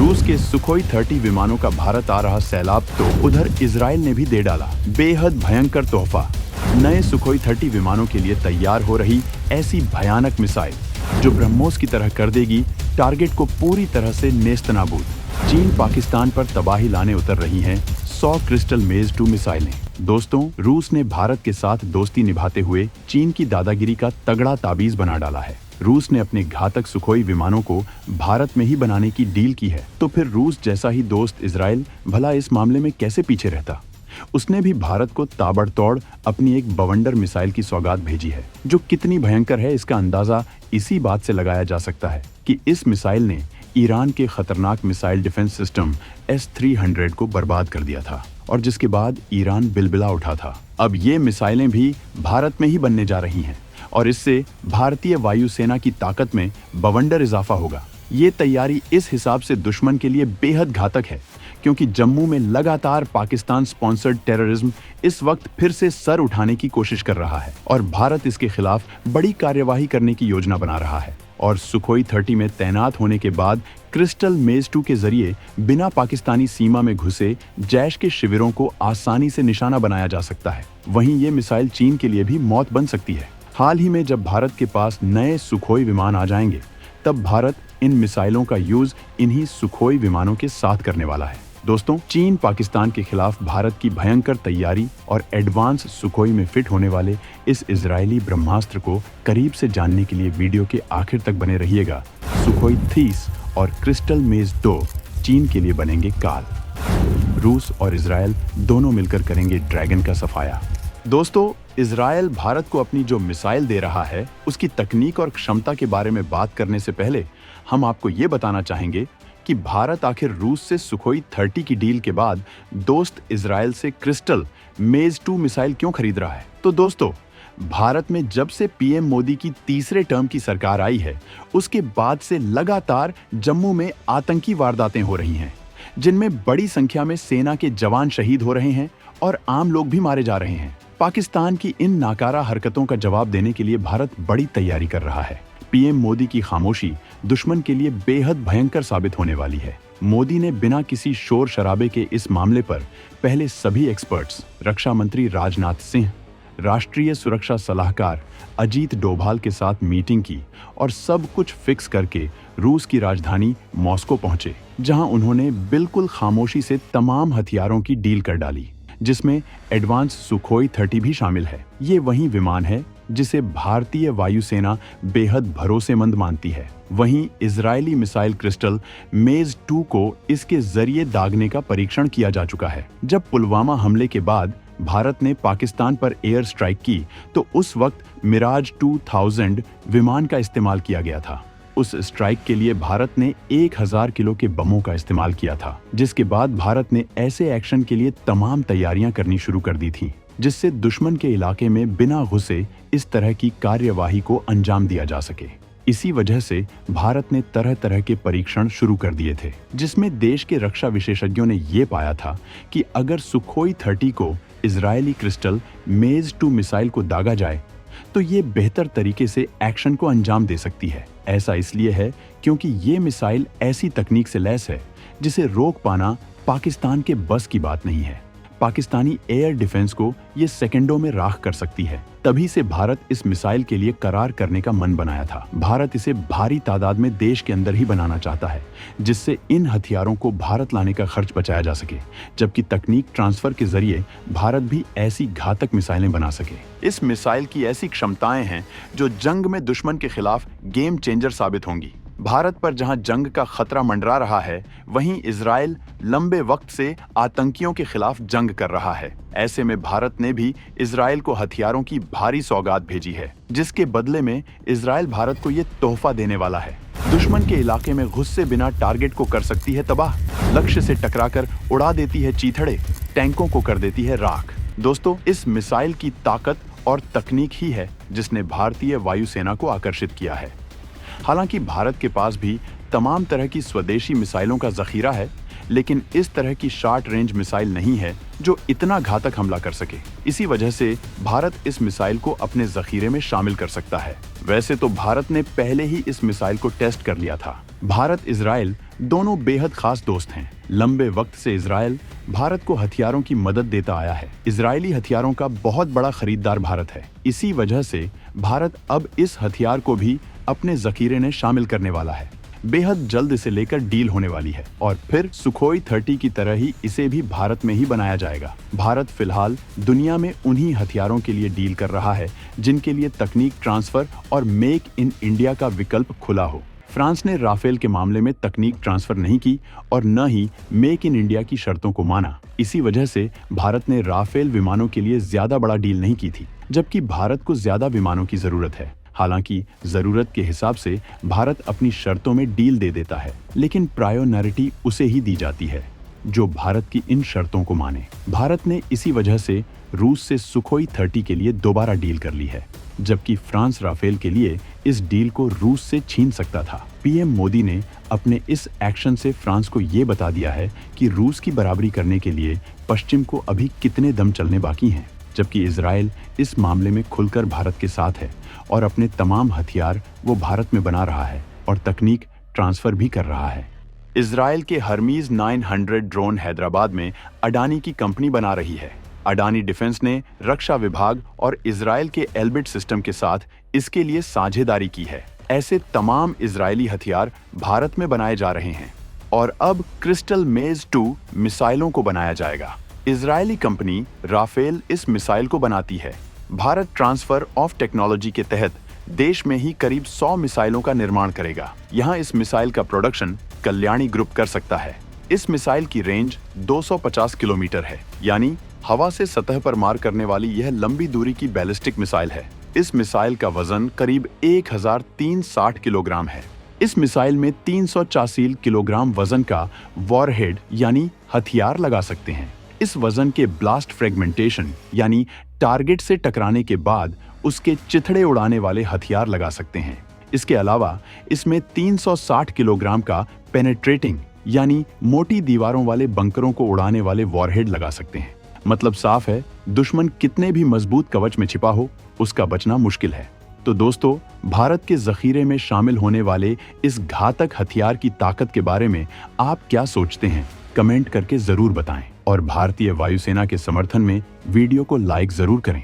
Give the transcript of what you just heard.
रूस के सुखोई 30 विमानों का भारत आ रहा सैलाब तो उधर इजराइल ने भी दे डाला बेहद भयंकर तोहफा। नए सुखोई 30 विमानों के लिए तैयार हो रही ऐसी भयानक मिसाइल जो ब्रह्मोस की तरह कर देगी टारगेट को पूरी तरह से नेस्तनाबूद। चीन पाकिस्तान पर तबाही लाने उतर रही हैं 100 क्रिस्टल मेज 2 मिसाइलें। दोस्तों, रूस ने भारत के साथ दोस्ती निभाते हुए चीन की दादागिरी का तगड़ा ताबीज बना डाला है। रूस ने अपने घातक सुखोई विमानों को भारत में ही बनाने की डील की है, तो फिर रूस जैसा ही दोस्त इजराइल भला इस मामले में कैसे पीछे रहता। उसने भी भारत को ताबड़तोड़ अपनी एक बवंडर मिसाइल की सौगात भेजी है, जो कितनी भयंकर है इसका अंदाजा इसी बात से लगाया जा सकता है कि इस मिसाइल ने ईरान के खतरनाक मिसाइल डिफेंस सिस्टम S-300 को बर्बाद कर दिया था और जिसके बाद ईरान बिलबिला उठा था। अब ये मिसाइलें भी भारत में ही बनने जा रही हैं और इससे भारतीय वायुसेना की ताकत में बवंडर इजाफा होगा। ये तैयारी इस हिसाब से दुश्मन के लिए बेहद घातक है क्योंकि जम्मू में लगातार पाकिस्तान स्पॉन्सर्ड टेररिज्म इस वक्त फिर से सर उठाने की कोशिश कर रहा है और भारत इसके खिलाफ बड़ी कार्यवाही करने की योजना बना रहा है। और सुखोई 30 में तैनात होने के बाद क्रिस्टल मेज 2 के जरिए बिना पाकिस्तानी सीमा में घुसे जैश के शिविरों को आसानी से निशाना बनाया जा सकता है। वहीं ये मिसाइल चीन के लिए भी मौत बन सकती है। हाल ही में जब भारत के पास नए सुखोई विमान आ जाएंगे, तब भारत इन मिसाइलों का यूज इन्हीं सुखोई विमानों के साथ करने वाला है। दोस्तों, चीन पाकिस्तान के खिलाफ भारत की भयंकर तैयारी और एडवांस सुखोई में फिट होने वाले इस इजरायली ब्रह्मास्त्र को करीब से जानने के लिए वीडियो के आखिर तक बने रहिएगा। सुखोई 30 और क्रिस्टल मेज 2 चीन के लिए बनेंगे काल। रूस और इजरायल दोनों मिलकर करेंगे ड्रैगन का सफाया। दोस्तों, इजरायल भारत को अपनी जो मिसाइल दे रहा है उसकी तकनीक और क्षमता के बारे में बात करने से पहले हम आपको ये बताना चाहेंगे कि भारत आखिर रूस से सुखोई 30 की डील के बाद दोस्त इजरायल से क्रिस्टल मेज 2 मिसाइल क्यों खरीद रहा है। तो दोस्तों, भारत में जब से पीएम मोदी की तीसरे टर्म की सरकार आई है, उसके बाद से लगातार जम्मू में आतंकी वारदातें हो रही हैं, जिनमें बड़ी संख्या में सेना के जवान शहीद हो रहे हैं और आम लोग भी मारे जा रहे हैं। पाकिस्तान की इन नाकारा हरकतों का जवाब देने के लिए भारत बड़ी तैयारी कर रहा है। पीएम मोदी की खामोशी दुश्मन के लिए बेहद भयंकर साबित होने वाली है। मोदी ने बिना किसी शोर शराबे के इस मामले पर पहले सभी एक्सपर्ट्स, रक्षा मंत्री राजनाथ सिंह, राष्ट्रीय सुरक्षा सलाहकार अजीत डोभाल के साथ मीटिंग की और सब कुछ फिक्स करके रूस की राजधानी मॉस्को पहुंचे, जहां उन्होंने बिल्कुल खामोशी से तमाम हथियारों की डील कर डाली, जिसमें एडवांस सुखोई 30 भी शामिल है। ये वही विमान है जिसे भारतीय वायुसेना बेहद भरोसेमंद मानती है। वहीं इजरायली मिसाइल क्रिस्टल मेज 2 को इसके जरिए दागने का परीक्षण किया जा चुका है। जब पुलवामा हमले के बाद भारत ने पाकिस्तान पर एयर स्ट्राइक की तो उस वक्त मिराज 2000 विमान का इस्तेमाल किया गया था। उस स्ट्राइक के लिए भारत ने 1000 किलो के बमों का इस्तेमाल किया था, जिसके बाद भारत ने ऐसे एक्शन के लिए तमाम तैयारियां करनी शुरू कर दी थी, जिससे दुश्मन के इलाके में बिना घुसे इस तरह की कार्यवाही को अंजाम दिया जा सके। इसी वजह से भारत ने तरह तरह के परीक्षण शुरू कर दिए थे, जिसमें देश के रक्षा विशेषज्ञों ने ये पाया था कि अगर सुखोई 30 को इजरायली क्रिस्टल मेज 2 मिसाइल को दागा जाए तो ये बेहतर तरीके से एक्शन को अंजाम दे सकती है। ऐसा इसलिए है क्योंकि ये मिसाइल ऐसी तकनीक से लैस है जिसे रोक पाना पाकिस्तान के बस की बात नहीं है। पाकिस्तानी एयर डिफेंस को ये सेकंडों में राख कर सकती है। तभी से भारत इस मिसाइल के लिए करार करने का मन बनाया था। भारत इसे भारी तादाद में देश के अंदर ही बनाना चाहता है, जिससे इन हथियारों को भारत लाने का खर्च बचाया जा सके, जबकि तकनीक ट्रांसफर के जरिए भारत भी ऐसी घातक मिसाइलें बना सके। इस मिसाइल की ऐसी क्षमताएं हैं जो जंग में दुश्मन के खिलाफ गेम चेंजर साबित होंगी। भारत पर जहां जंग का खतरा मंडरा रहा है, वहीं इजराइल लंबे वक्त से आतंकियों के खिलाफ जंग कर रहा है। ऐसे में भारत ने भी इजराइल को हथियारों की भारी सौगात भेजी है, जिसके बदले में इजराइल भारत को ये तोहफा देने वाला है। दुश्मन के इलाके में घुसे बिना टारगेट को कर सकती है तबाह, लक्ष्य से टकराकर उड़ा देती है चीथड़े, टैंकों को कर देती है राख। दोस्तों, इस मिसाइल की ताकत और तकनीक ही है जिसने भारतीय वायुसेना को आकर्षित किया है। हालांकि भारत के पास भी तमाम तरह की स्वदेशी मिसाइलों का जखीरा है, लेकिन इस तरह की शॉर्ट रेंज मिसाइल नहीं है जो इतना घातक हमला कर सके। इसी वजह से भारत इस मिसाइल को अपने जखीरे में शामिल कर सकता है। वैसे तो भारत ने पहले ही इस मिसाइल को टेस्ट कर लिया था। भारत इजराइल दोनों बेहद खास दोस्त हैं। लंबे वक्त से इजराइल भारत को हथियारों की मदद देता आया है। इजरायली हथियारों का बहुत बड़ा खरीदार भारत है। इसी वजह से भारत अब इस हथियार को भी अपने जखीरे में शामिल करने वाला है। बेहद जल्द इसे लेकर डील होने वाली है और फिर सुखोई 30 की तरह ही इसे भी भारत में ही बनाया जाएगा। भारत फिलहाल दुनिया में उन्हीं हथियारों के लिए डील कर रहा है जिनके लिए तकनीक ट्रांसफर और मेक इन इंडिया का विकल्प खुला हो। फ्रांस ने राफेल के मामले में तकनीक ट्रांसफर नहीं की और न ही मेक इन इंडिया की शर्तों को माना। इसी वजह से भारत ने राफेल विमानों के लिए ज्यादा बड़ा डील नहीं की थी, जबकि भारत को ज्यादा विमानों की जरूरत है। हालांकि जरूरत के हिसाब से भारत अपनी शर्तों में डील दे देता है, लेकिन प्रायोरिटी उसे ही दी जाती है जो भारत की इन शर्तों को माने। भारत ने इसी वजह से रूस से सुखोई 30 के लिए दोबारा डील कर ली है, जबकि फ्रांस राफेल के लिए इस डील को रूस से छीन सकता था। पीएम मोदी ने अपने इस एक्शन से फ्रांस को ये बता दिया है कि रूस की बराबरी करने के लिए पश्चिम को अभी कितने दम चलने बाकी हैं, जबकि इजराइल इस मामले में खुलकर भारत के साथ है और अपने तमाम हथियार वो भारत में बना रहा है और तकनीक ट्रांसफर भी कर रहा है। इजराइल के हर्मीज 900 ड्रोन हैदराबाद में अडानी की कंपनी बना रही है। अडानी डिफेंस ने रक्षा विभाग और इजराइल के एल्बिट सिस्टम के साथ इसके लिए साझेदारी की है। ऐसे तमाम इजरायली हथियार भारत में बनाए जा रहे हैं और अब क्रिस्टल मेज 2 मिसाइलों को बनाया जाएगा। इजरायली कंपनी राफेल इस मिसाइल को बनाती है। भारत ट्रांसफर ऑफ टेक्नोलॉजी के तहत देश में ही करीब 100 मिसाइलों का निर्माण करेगा। यहाँ इस मिसाइल का प्रोडक्शन कल्याणी ग्रुप कर सकता है। इस मिसाइल की रेंज 250 किलोमीटर है, यानी हवा से सतह पर मार करने वाली यह लंबी दूरी की बैलिस्टिक मिसाइल है। इस मिसाइल का वजन करीब 1360 किलोग्राम है। इस मिसाइल में 384 किलोग्राम वजन का वॉरहेड यानी हथियार लगा सकते हैं। इस वजन के ब्लास्ट फ्रेगमेंटेशन यानी टारगेट से टकराने के बाद उसके चिथड़े उड़ाने वाले हथियार लगा सकते हैं। इसके अलावा इसमें 360 किलोग्राम का पेनेट्रेटिंग यानी मोटी दीवारों वाले बंकरों को उड़ाने वाले वॉरहेड लगा सकते हैं। मतलब साफ है, दुश्मन कितने भी मजबूत कवच में छिपा हो, उसका बचना मुश्किल है। तो दोस्तों, भारत के जखीरे में शामिल होने वाले इस घातक हथियार की ताकत के बारे में आप क्या सोचते हैं? कमेंट करके जरूर बताएं और भारतीय वायुसेना के समर्थन में वीडियो को लाइक जरूर करें।